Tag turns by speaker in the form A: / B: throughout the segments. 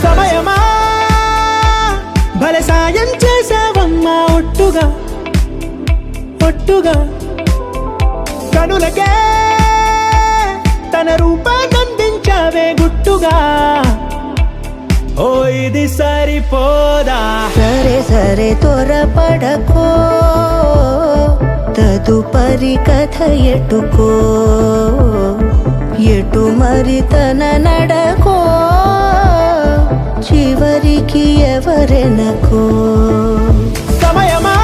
A: సమయమా భలే సాయం చేసావమ్మా ఒట్టుగా ఒట్టుగా కనులకే తన రూపాన్నందించావే గుట్టుగా ఓ ఇది సరిపోదా
B: సరే సరే త్వరపడకో తదుపరి కథ ఎటుకో ఎటు మరి తన నడకో చివరికి ఎవరెనకో
A: సమయమా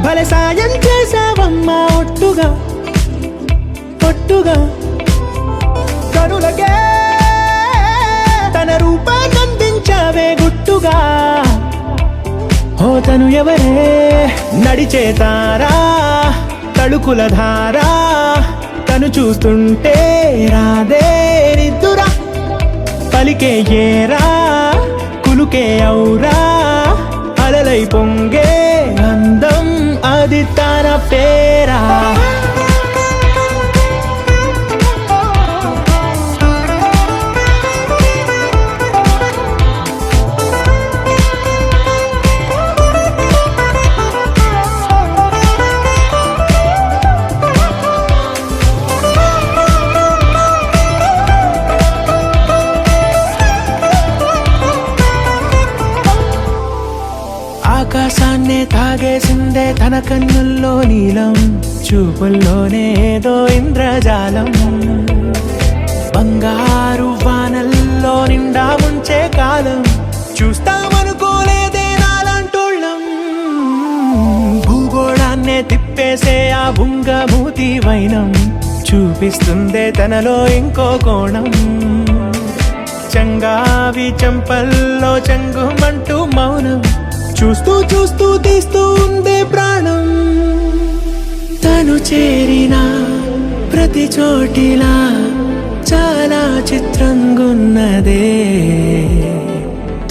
A: భలే సాయం చేసావమ్మా ఒట్టుగా ఒట్టుగా కనులకే తన రూపాన్నందించావే గుట్టుగా ఓ తను ఎవరే నడిచే తారా తళుకుల ధారా తను చూస్తుంటే రాదే నిద్దురా పలికే ఏరా కులుకే ఔరా అలలై పొంగే అందం అది తన పేరా ఆకాశాన్నే తాగేసిందే తన కన్నుల్లో నీలం చూపుల్లోనే ఏదో ఇంద్రజాలం బంగారు వానల్లో నిండా ముంచే కాలం చూస్తామనుకోలేదే నాలంటోళ్ళం భూగోళాన్నే తిప్పేసే ఆ బుంగమూతి వైనం చూపిస్తుందే తనలో ఇంకో కోణం చంగావి చంపల్లో చంగుమంటూ మౌనం చూస్తూ చూస్తూ తీస్తూ ఉందే ప్రాణం తను చేరిన ప్రతి చోటిలా చాలా చిత్రంగున్నదే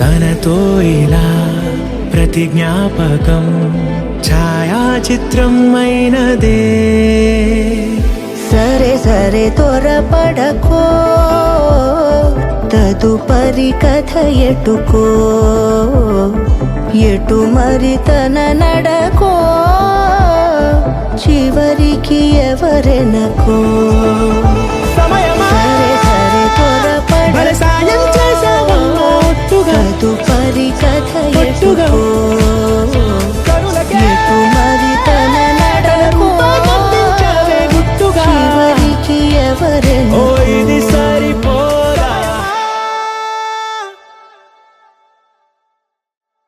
A: తనతో ఇలా ప్రతి జ్ఞాపకం ఛాయాచిత్రం అయినదే
B: సరే సరే త్వరపడకో తదుపరి కథ ఎటుకో ఎటు మరి తన నడకో చివరికి ఎవరెనకో